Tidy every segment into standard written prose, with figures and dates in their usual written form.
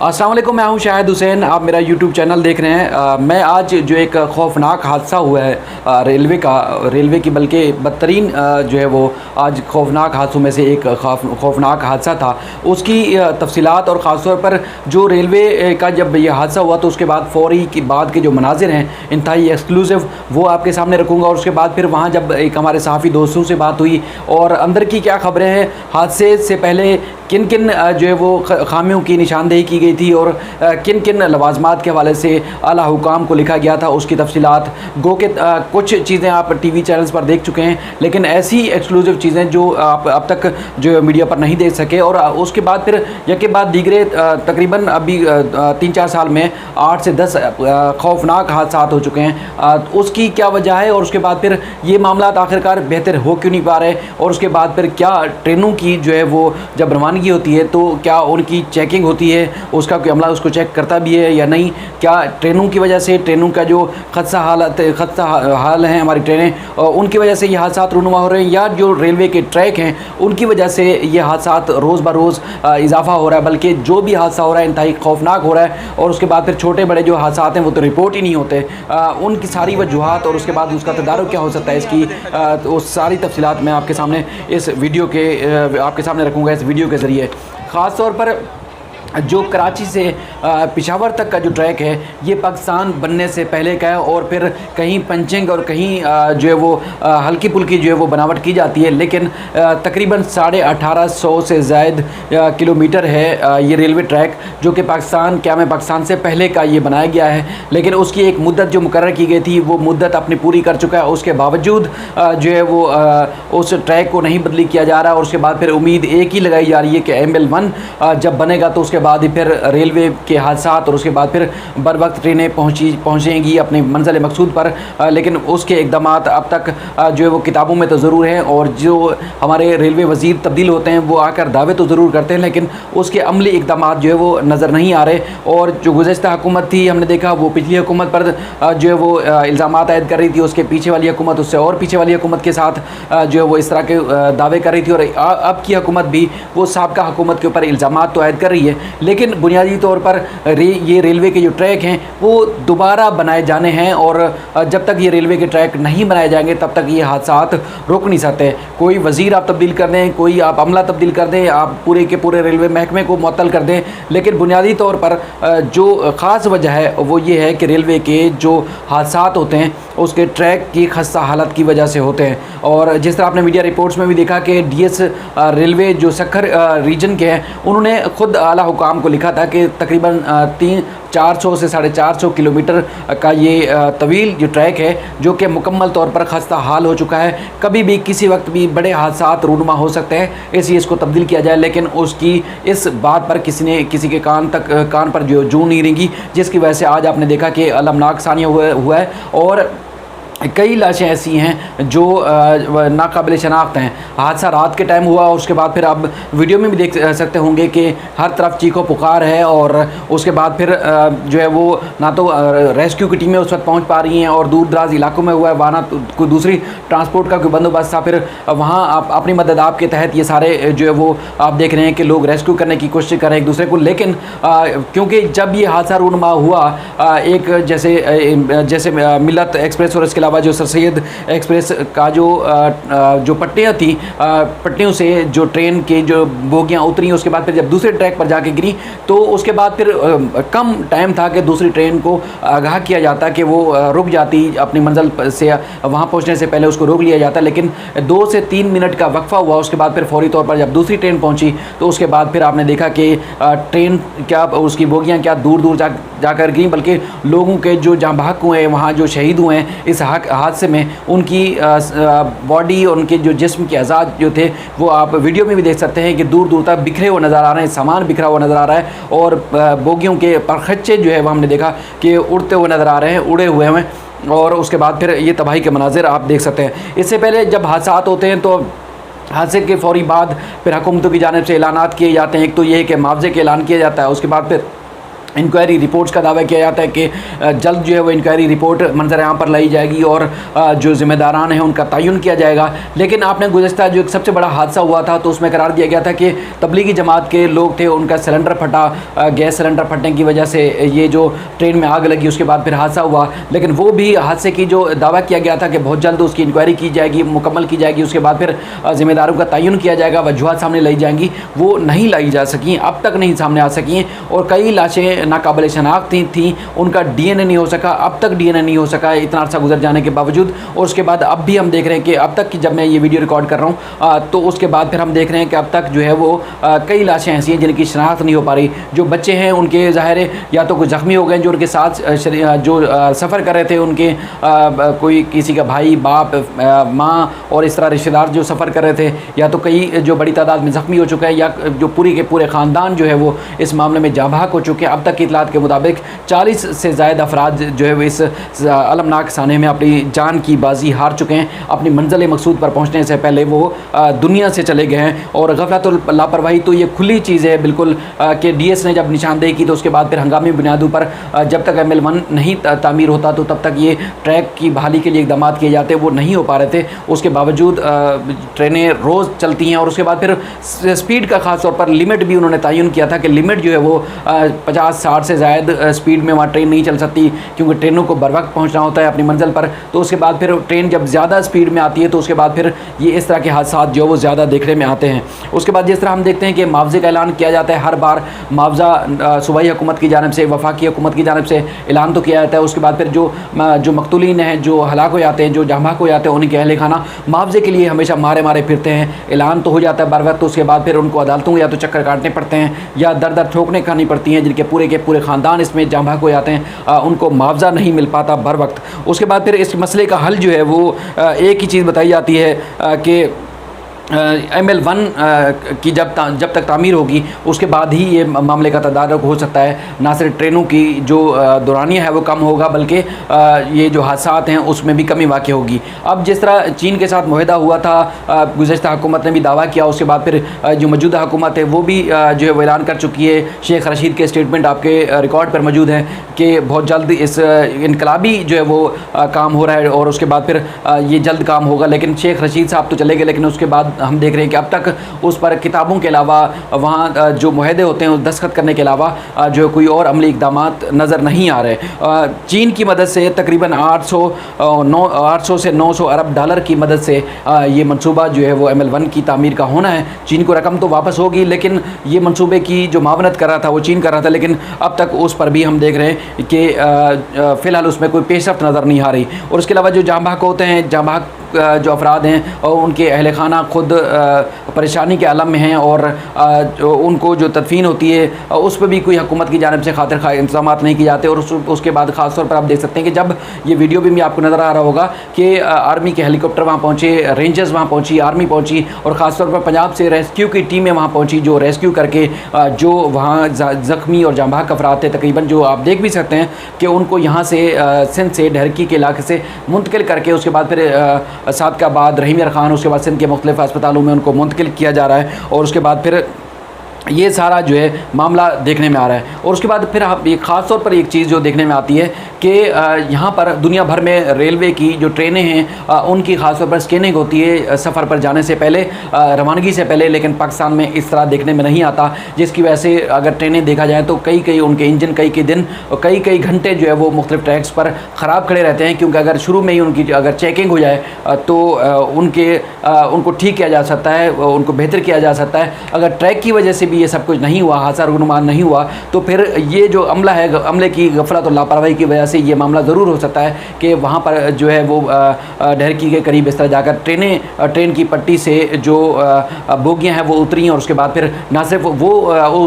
अस्सलाम वालेकुम, मैं हूं शाहिद हुसैन। आप मेरा यूट्यूब चैनल देख रहे हैं। मैं आज जो एक खौफनाक हादसा हुआ है रेलवे की बल्कि बदतरीन जो है वो आज खौफनाक हादसों में से एक खौफनाक हादसा था, उसकी तफसीलात और ख़ास तौर पर जो रेलवे का जब ये हादसा हुआ तो उसके बाद फ़ौरी के बाद के जो मनाजिर हैं इंतहाई एक्सक्लूसिव वो आपके सामने रखूँगा। और उसके बाद फिर वहाँ जब एक हमारे सहाफ़ी दोस्तों से बात हुई और अंदर की क्या ख़बरें हैं, हादसे से पहले किन किन जो है वो खामियों की निशानदेही की गई थी और किन किन लवाजमात के हवाले से आला हुकाम को लिखा गया था, उसकी तफसीलात गो के कुछ चीज़ें आप टीवी चैनल्स पर देख चुके हैं, लेकिन ऐसी एक्सक्लूसिव चीज़ें जो आप अब तक जो मीडिया पर नहीं देख सके। और उसके बाद फिर यके बाद दीगरे तकरीबन अभी 3-4 साल में 8 से 10 खौफनाक हादसा हो चुके हैं। उसकी क्या वजह है और उसके बाद फिर ये मामला आखिरकार बेहतर हो क्यों नहीं पा रहे, और उसके बाद फिर क्या ट्रेनों की जो है वो जब रवानगी होती है तो क्या उनकी चेकिंग होती है, उसका कोई अमला उसको चेक करता भी है या नहीं, क्या ट्रेनों की वजह से ट्रेनों का जो खदशा हाल है हमारी ट्रेनें उनकी वजह से ये हादसा रूनुमा हो रहे हैं, या जो रेलवे के ट्रैक हैं उनकी वजह से ये हादसा रोज़ ब रोज़ इजाफा हो रहा है, बल्कि जो भी हादसा हो रहा है इंतहाई खौफनाक हो रहा है। और उसके बाद फिर छोटे बड़े जो हादसा हैं वो तो रिपोर्ट ही नहीं होते, उनकी सारी वजूहात और उसके बाद उसका तदारुक क्या हो सकता है, इसकी वो सारी तफसीलात मैं आपके सामने इस वीडियो के आपके सामने रखूँगा इस वीडियो के ज़रिए। ख़ास तौर पर जो कराची से पेशावर तक का जो ट्रैक है ये पाकिस्तान बनने से पहले का है, और फिर कहीं पंचिंग और कहीं जो है वो हल्की पुल्की जो है वो बनावट की जाती है, लेकिन तकरीबन 1850 से ज़ायद किलोमीटर है ये रेलवे ट्रैक जो कि पाकिस्तान से पहले का ये बनाया गया है। लेकिन उसकी एक मुद्दत जो मुकर्रर की गई थी वो मुद्दत अपनी पूरी कर चुका है, उसके बावजूद जो है वो उस ट्रैक को नहीं बदली किया जा रहा। और उसके बाद फिर उम्मीद एक ही लगाई जा रही है कि ML1 जब बनेगा तो उसके बाद ही फिर रेलवे के हादसात और उसके बाद फिर बर वक्त ट्रेनें पहुँचेंगी अपनी मंजिल मकसूद पर। लेकिन उसके इकदाम अब तक जो है वो किताबों में तो ज़रूर हैं, और जो हमारे रेलवे वज़ीर तब्दील होते हैं वो आकर दावे तो ज़रूर करते हैं, लेकिन उसके अमली इकदाम जो है वो नज़र नहीं आ रहे। और जो गुज़श्ता हुकूमत थी हमने देखा वो पिछली हुकूमत पर जो है वो इल्ज़ाम आयद कर रही थी, उसके पीछे वाली हुकूमत उससे और पीछे वाली हुकूमत के साथ जो है वो इस तरह के दावे कर रही थी, और अब की हुकूमत भी वो साबका हुकूमत के ऊपर इल्ज़ाम तो आयद कर रही है। लेकिन बुनियादी तौर पर ये रेलवे के जो ट्रैक हैं वो दोबारा बनाए जाने हैं, और जब तक ये रेलवे के ट्रैक नहीं बनाए जाएंगे तब तक ये हादसात रोक नहीं सकते। कोई वज़ीर आप तब्दील कर दें, कोई आप अमला तब्दील कर दें, आप पूरे के पूरे रेलवे महकमे को मुअत्तल कर दें, लेकिन बुनियादी तौर पर जो ख़ास वजह है वो ये है कि रेलवे के जो हादसात होते हैं उसके ट्रैक की खस्ता हालत की वजह से होते हैं। और जिस तरह आपने मीडिया रिपोर्ट्स में भी देखा कि DS रेलवे जो सक्खर रीजन के हैं उन्होंने ख़ुद आला हुकाम को लिखा था कि तकरीबन 400 से 450 किलोमीटर का ये तवील जो ट्रैक है जो कि मुकम्मल तौर पर खस्ता हाल हो चुका है, कभी भी किसी वक्त भी बड़े हादसात रूनुमा हो सकते हैं, इसलिए इसको तब्दील किया जाए। लेकिन उसकी इस बात पर किसी के कान पर जो जूं नहीं रेंगी, जिसकी वजह से आज आपने देखा कि अलमनाक सानिया हुआ है और कई लाशें ऐसी हैं जो नाकाबिल शनाख्त हैं। हादसा रात के टाइम हुआ और उसके बाद फिर आप वीडियो में भी देख सकते होंगे कि हर तरफ चीखो पुकार है, और उसके बाद फिर जो है वो ना तो रेस्क्यू की टीमें उस वक्त पहुंच पा रही हैं, और दूर दराज इलाकों में हुआ है वहाँ ना कोई दूसरी ट्रांसपोर्ट का कोई बंदोबस्त था, फिर वहाँ आप अपनी मदद आपके तहत ये सारे जो है वो आप देख रहे हैं कि लोग रेस्क्यू करने की कोशिश कर रहे हैं एक दूसरे को। लेकिन क्योंकि जब ये हादसा रूनुमा हुआ एक जैसे मिलत एक्सप्रेस और इसके जो सर सैयद एक्सप्रेस का जो पट्टियाँ थी, पट्टियों से जो ट्रेन के जो बोगियाँ उतरी, उसके बाद फिर जब दूसरे ट्रैक पर जाके गिरी तो उसके बाद फिर कम टाइम था कि दूसरी ट्रेन को आगाह किया जाता कि वो रुक जाती, अपनी मंजिल से वहाँ पहुँचने से पहले उसको रोक लिया जाता। लेकिन 2 से 3 मिनट का वक्फा हुआ, उसके बाद फिर फौरी तौर पर जब दूसरी ट्रेन पहुँची तो उसके बाद फिर आपने देखा कि ट्रेन क्या उसकी बोगियाँ क्या दूर दूर जाकर गिरी, बल्कि लोगों के जो जहाँ बहक हुए हैं, वहाँ जो शहीद हुए हैं इस हादसे में, उनकी बॉडी और उनके जो जिस्म के अज़ाद जो थे वो आप वीडियो में भी देख सकते हैं कि दूर दूर तक बिखरे हुए नज़र आ रहे हैं, सामान बिखरा हुआ नज़र आ रहा है, और बोगियों के परखच्चे जो है वो हमने देखा कि उड़ते हुए नज़र आ रहे हैं, उड़े हुए हैं। और उसके बाद फिर ये तबाही के मनाजिर आप देख सकते हैं। इससे पहले जब हादसात होते हैं तो हादसे के फ़ौरी बाद फिर हुकूमतों की जानिब से ऐलानात किए जाते हैं। एक तो ये है कि मुआवजे के ऐलान किया जाता है, उसके बाद फिर इंक्वायरी रिपोर्ट्स का दावा किया जाता है कि जल्द जो है वो इंक्वायरी रिपोर्ट मंजर आम पर लाई जाएगी और जो ज़िम्मेदारान हैं उनका तयन किया जाएगा। लेकिन आपने गुज़श्ता जो एक सबसे बड़ा हादसा हुआ था तो उसमें करार दिया गया था कि तबलीगी जमात के लोग थे, उनका सिलेंडर फटा, गैस सिलेंडर फटने की वजह से ये जो ट्रेन में आग लगी, उसके बाद फिर हादसा हुआ। लेकिन वो भी हादसे की जो दावा किया गया था कि बहुत जल्द उसकी इंक्वायरी की जाएगी, मुकम्मल की जाएगी, उसके बाद फिर ज़िम्मेदारों का तयन किया जाएगा, वजूहत सामने लाई जाएंगी, वो नहीं लाई जा सकी, अब तक नहीं सामने आ सकी। और कई लाशें नाकाबिल शनाख्त थी, उनका डीएनए नहीं हो सका, अब तक डीएनए नहीं हो सका इतना अर्सा गुजर जाने के बावजूद। और उसके बाद अब भी हम देख रहे हैं कि अब तक की, जब मैं ये वीडियो रिकॉर्ड कर रहा हूँ तो उसके बाद फिर हम देख रहे हैं कि अब तक जो है वो कई लाशें ऐसी हैं जिनकी शनाख्त नहीं हो पा रही। जो बच्चे हैं उनके ज़ाहिर है या तो कुछ ज़ख्मी हो गए, जो उनके साथ जो सफ़र कर रहे थे उनके कोई किसी का भाई, बाप, माँ और इस तरह रिश्तेदार जो सफ़र कर रहे थे, या तो कई जो बड़ी तादाद में ज़ख्मी हो चुके हैं, या जो पूरी के पूरे ख़ानदान जो है वो इस मामले में जाँबाक हो चुके हैं। अब तक की इतलात के मुताबिक 40 से ज़ायद अफराद जो है वो इस अलमनाक साने में अपनी जान की बाजी हार चुके हैं। अपनी मंजिल मकसूद पर पहुँचने से पहले वो दुनिया से चले गए हैं। और गफलत और लापरवाही तो ये खुली चीज़ है बिल्कुल कि डीएस ने जब निशानदेही की तो उसके बाद फिर हंगामी बुनियादों पर जब तक ML1 नहीं तामीर होता तो तब तक ये ट्रैक की बहाली के लिए इकदाम किए जाते, वो नहीं हो पा रहे थे। उसके बावजूद ट्रेनें रोज़ चलती हैं। और उसके बाद फिर स्पीड का ख़ास तौर पर लिमिट भी उन्होंने तयन किया था कि लिमिट जो है वो 50-60 से ज़ायद स्पीड में वहाँ ट्रेन नहीं चल सकती, क्योंकि ट्रेनों को बर वक्त पहुँचना होता है अपनी मंजिल पर। तो उसके बाद फिर ट्रेन जब ज़्यादा स्पीड में आती है तो उसके बाद फिर ये इस तरह के हादसा जो वो ज़्यादा देखने में आते हैं। उसके बाद जिस तरह हम देखते हैं कि मुआवजे का ऐलान किया जाता है, हर बार मुआवजा सूबाई हुकूमत की जानिब से, वफाकी हुकूमत की जानिब से ऐलान तो किया जाता है। उसके बाद फिर जो मकतूलीन हैं, जो हलाक हो जाते हैं, जो जाँबाक हो जाते हैं, उनके अहल खाना मुआवजे के लिए हमेशा मारे मारे फिरते हैं। ऐलान तो हो जाता है बर वक्त, तो उसके बाद फिर उनको अदालतों या तो चक्कर काटने पड़ते हैं या दर दर ठोकने खानी पड़ती हैं, जिनके पूरे के पूरे ख़ानदान इसमें जाँबाक हो जाते हैं, उनको मुआवजा नहीं मिल पाता बर वक्त। उसके बाद फिर इस मसले का हल जो है वो एक ही चीज़ बताई जाती है कि ML1 की जब तक तामीर होगी उसके बाद ही ये मामले का तदारक हो सकता है। ना सिर्फ ट्रेनों की जो दौरानिया है वो कम होगा, बल्कि ये जो हादसात हैं उसमें भी कमी वाक़ होगी। अब जिस तरह चीन के साथ मुआहदा हुआ था, गुज़श्ता हुकूमत ने भी दावा किया, उसके बाद फिर जो मौजूदा हुकूमत है वो भी जो है वो ऐलान कर चुकी है। शेख रशीद के स्टेटमेंट आपके रिकॉर्ड पर मौजूद हैं कि बहुत जल्द इस इनकलाबी जो है वो काम हो रहा है और उसके बाद फिर ये जल्द काम होगा। लेकिन शेख रशीद साहब तो चले गए, लेकिन उसके बाद हम देख रहे हैं कि अब तक उस पर किताबों के अलावा वहाँ जो मुआहदे होते हैं उस दस्तखत करने के अलावा जो कोई और अमली इक़दामात नज़र नहीं आ रहे। चीन की मदद से तकरीबन 800 से 900 अरब डॉलर की मदद से ये मनसूबा जो है वो ML1 की तामीर का होना है। चीन को रकम तो वापस होगी, लेकिन ये मनसूबे की जो मावनत कर रहा था वो चीन कर रहा था, लेकिन अब तक उस पर भी हम देख रहे हैं कि फ़िलहाल उसमें कोई पेशरफ्त नज़र नहीं आ रही। और उसके अलावा जो जाँबाक होते हैं, जाँबाक जो अफराद हैं और उनके अहल खाना खुद परेशानी के आलम में हैं और उनको जो तदफीन होती है उस पर भी कोई हुकूमत की जानिब से खातिर खा इंतजाम नहीं किए जाते। और उसके बाद ख़ास तौर पर आप देख सकते हैं कि जब ये वीडियो भी आपको नज़र आ रहा होगा कि आर्मी के हेलीकॉप्टर वहाँ पहुँचे, रेंजर्स वहाँ पहुँची, आर्मी पहुँची और ख़ास तौर पर पंजाब से रेस्क्यू की टीमें वहाँ पहुँची, जो रेस्क्यू करके जो वहाँ ज़ख्मी और जाँबाक अफराद थे तकरीबन, जो आप देख भी सकते हैं कि उनको यहाँ से सिंध से ढरकी के इलाके से मुंतकिल करके उसके बाद फिर सादकाबाद, रहीम यार खान, उसके बाद सिंध के मुख्तलिफ़ अस्पतालों में उनको मुंतकिल किया जा रहा है। और उसके बाद फिर ये सारा जो है मामला देखने में आ रहा है। और उसके बाद फिर ये ख़ास तौर पर एक चीज़ जो देखने में आती है कि यहाँ पर दुनिया भर में रेलवे की जो ट्रेनें हैं उनकी ख़ास तौर पर स्कैनिंग होती है सफ़र पर जाने से पहले, रवानगी से पहले, लेकिन पाकिस्तान में इस तरह देखने में नहीं आता, जिसकी वजह से अगर ट्रेनें देखा जाए तो कई उनके इंजन कई दिन और कई घंटे जो है वो मुख्तलिफ ट्रैक्स पर ख़राब खड़े रहते हैं, क्योंकि अगर शुरू में ही उनकी अगर चेकिंग हो जाए तो उनको ठीक किया जा सकता है, उनको बेहतर किया जा सकता है। अगर ट्रैक की वजह से भी ये सब कुछ नहीं हुआ, हादसा रुकनुमान नहीं हुआ, तो फिर ये जो अमला है, अमले की गफलत और लापरवाही की वजह से ये मामला ज़रूर हो सकता है कि वहाँ पर जो है वो ढरकी के करीब इस तरह जाकर ट्रेन की पट्टी से जो बोगियाँ हैं वो उतरी और उसके बाद फिर ना सिर्फ वो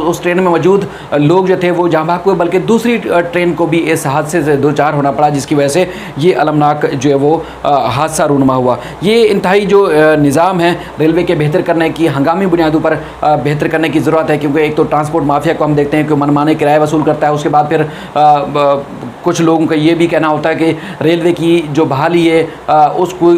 उस ट्रेन में मौजूद लोग जो थे वो जाँबाक हुए, बल्कि दूसरी ट्रेन को भी इस हादसे से दो चार होना पड़ा, जिसकी वजह से ये अलमनाक जो है वो हादसा रूनुमा हुआ। ये इंतहाई जो निज़ाम है रेलवे के बेहतर करने की, हंगामी बुनियादों पर बेहतर करने की ज़रूरत है, क्योंकि एक तो ट्रांसपोर्ट माफिया को हम देखते हैं कि मनमाने किराए वसूल करता है, उसके बाद फिर कुछ लोगों का ये भी कहना होता है कि रेलवे की जो बहाली है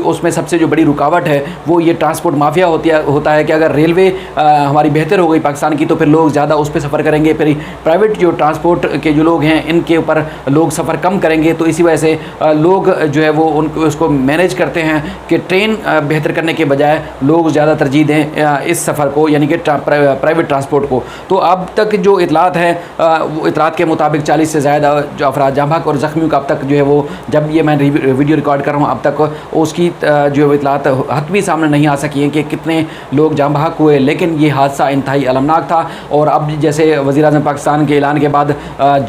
उसमें सबसे जो बड़ी रुकावट है वो ये ट्रांसपोर्ट माफिया होता है कि अगर रेलवे हमारी बेहतर हो गई पाकिस्तान की तो फिर लोग ज़्यादा उस पर सफ़र करेंगे, फिर प्राइवेट जो ट्रांसपोर्ट के जो लोग हैं इनके ऊपर लोग सफ़र कम करेंगे। तो इसी वजह से लोग जो है वो उसको मैनेज करते हैं कि ट्रेन बेहतर करने के बजाय लोग ज़्यादा तरजीह दें इस सफ़र को, यानी कि प्राइवेट ट्रांसपोर्ट को। तो अब तक जो इतलात है वो इतलात के मुताबिक 40 से ज़्यादा जो अफराद जहाँ भाग और ज़ख्मियों का अब तक जो है वो, जब ये मैं वीडियो रिकॉर्ड कर रहा हूँ अब तक उसकी जो इतलात हद भी सामने नहीं आ सकी हैं कि कितने लोग जाँ बहक हुए। लेकिन ये हादसा इंतहाई अलमनाक था। और अब जैसे वज़ीर-ए-आज़म पाकिस्तान के ऐलान के बाद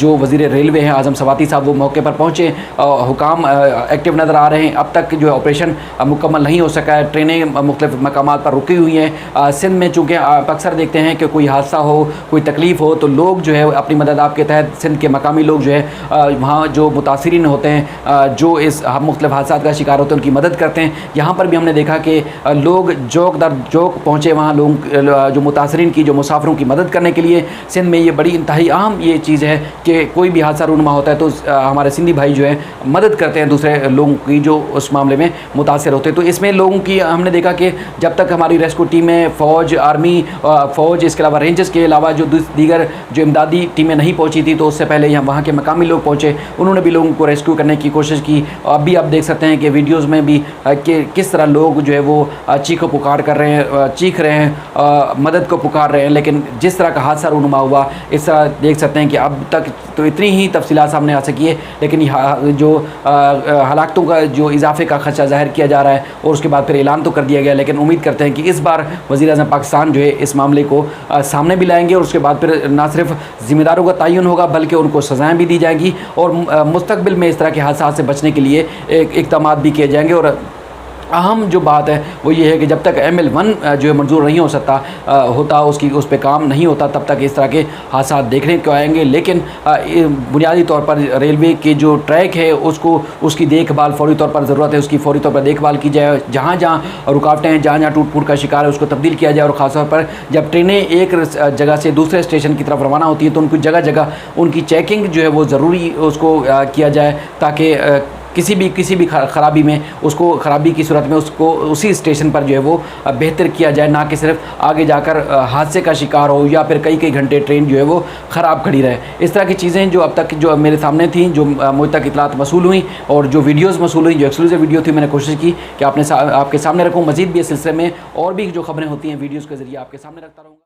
जो वज़ीर रेलवे हैं आज़म सवाती साहब वो मौके पर पहुँचे, हुकाम एक्टिव नज़र आ रहे हैं। अब तक जो ऑपरेशन मुकम्मल नहीं हो सका है, ट्रेनें मुख्तलिफ़ मकामात पर रुकी हुई हैं। सिंध में चूँकि आप अक्सर देखते हैं कि कोई हादसा हो, कोई तकलीफ़ हो तो लोग जो है अपनी मदद आपके तहत सिंध के मकामी लोग जो है वहाँ जो मुतासिरीन होते हैं, जो इस मुख्तलिफ़ हादसा का शिकार होते हैं उनकी मदद करते हैं। यहाँ पर भी हमने देखा कि लोग चौक दर चौक पहुँचे वहाँ लोग जो मुतासरीन की, जो मुसाफिरों की मदद करने के लिए। सिंध में ये बड़ी इंतहाई अहम ये चीज़ है कि कोई भी हादसा रूनुमा होता है तो हमारे सिंधी भाई जो है मदद करते हैं दूसरे लोगों की जो उस मामले में मुतासर होते हैं। तो इसमें लोगों की हमने देखा कि जब तक हमारी रेस्क्यू टीमें, फ़ौज, आर्मी, फ़ौज, इसके अलावा रेंजर्स के अलावा जो दीगर जो इमदादी टीमें नहीं पहुँची थी तो उससे पहले यहाँ वहाँ के मकामी लोग पहुँचे, उन्होंने भी लोगों को रेस्क्यू करने की कोशिश की। अभी आप देख सकते हैं कि वीडियोज़ में भी कि किस तरह लोग जो है वो चीखो पुकार कर रहे हैं, चीख रहे हैं, मदद को पुकार रहे हैं। लेकिन जिस तरह का हादसा रूनुमा हुआ इस तरह देख सकते हैं कि अब तक तो इतनी ही तफसीलात सामने आ सकी है, लेकिन जो हलाकतों का जो इजाफे का खदशा ज़ाहिर किया जा रहा है और उसके बाद फिर ऐलान तो कर दिया गया। लेकिन उम्मीद करते हैं कि इस बार वज़ीर-ए-आज़म पाकिस्तान जो है इस मामले को सामने भी लाएंगे और उसके बाद फिर ना सिर्फ ज़िम्मेदारों का तयन होगा बल्कि उनको सज़ाएँ भी दी जाएंगी और मुस्तक़बिल में इस तरह के हादसा से बचने के लिए इक़दाम भी किए जाएंगे। और अहम जो बात है वो ये है कि जब तक ML1 जो है मंजूर नहीं हो सकता होता, उस पर काम नहीं होता, तब तक इस तरह के हादसा देखने को आएंगे। लेकिन बुनियादी तौर पर रेलवे के जो ट्रैक है उसकी देखभाल फ़ौरी तौर पर ज़रूरत है, उसकी फ़ौरी तौर पर देखभाल की जाए। जहाँ जहाँ रुकावटें हैं, जहाँ जहाँ टूट फूट का शिकार है उसको तब्दील किया जाए। और ख़ासतौर पर जब ट्रेनें एक जगह से दूसरे स्टेशन की तरफ रवाना होती हैं तो उनको जगह जगह उनकी चेकिंग जो है वो ज़रूरी उसको किया जाए ताकि किसी भी ख़राबी में उसको ख़राबी की सूरत में उसको उसी स्टेशन पर जो है वो बेहतर किया जाए, ना कि सिर्फ आगे जाकर हादसे का शिकार हो या फिर कई घंटे ट्रेन जो है वो ख़राब खड़ी रहे। इस तरह की चीज़ें जो अब तक जो मेरे सामने थी, जो मुझ तक इतलात मसूल हुई और जो वीडियोज़ मसूल हुई, जो एक्सक्लूसिव वीडियो थी, मैंने कोशिश की कि आपके सामने रखूँ। मज़ीद भी इस सिलसिले में और भी जो ख़बरें होती हैं वीडियोज़ के ज़रिए आपके सामने रखता रहूँगा।